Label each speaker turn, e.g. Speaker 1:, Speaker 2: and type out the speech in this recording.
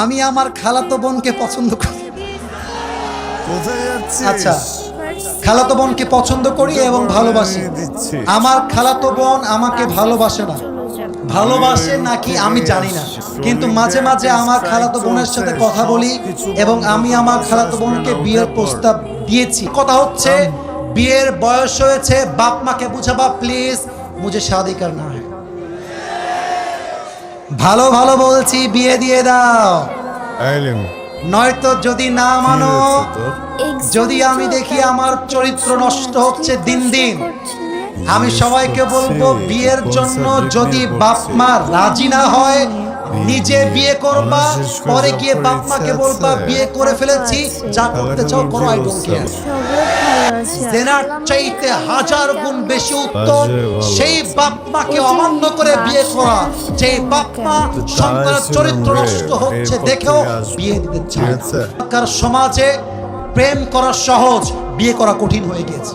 Speaker 1: আমি আমার খালাতো বোনকে পছন্দ করি।
Speaker 2: কোথায় যাচ্ছিস?
Speaker 1: আচ্ছা, খালাতো বোনকে পছন্দ করি এবং ভালোবাসি। আমার খালাতো বোন আমাকে ভালোবাসে না, ভালোবাসে নাকি আমি জানি না, কিন্তু মাঝে মাঝে আমার খালাতো বোনের সাথে কথা বলি এবং আমি আমার খালাতো বোনকে বিয়ের প্রস্তাব দিয়েছি। কথা হচ্ছে বিয়ের বয়স হয়েছে, বাপ মাকে বুঝাবা প্লিজ, মুঝে শাদি করনা है। ভালো ভালো বলছি, বিয়ে দিয়ে দাও, নয়তো যদি না মানো, যদি আমি দেখি আমার চরিত্র নষ্ট হচ্ছে দিন দিন, আমি সবাইকে বলবো বিয়ের জন্য যদি বাপ মা রাজি না হয় নিজে বিয়ে করবা, পরে গিয়ে বাপ মাকে বলবা বিয়ে করে ফেলেছি, যা করতে চাও করো, আই ডোন্ট কেয়ার। জেনার চাইতে হাজার গুণ বেশি উত্তম সেই বাপ মাকে অমান্য করে বিয়ে করা, যে বাপ মা সন্তানের চরিত্র নষ্ট হচ্ছে দেখেও বিয়ে দিতে চায় না। সমাজে প্রেম করা সহজ, বিয়ে করা কঠিন হয়ে গেছে।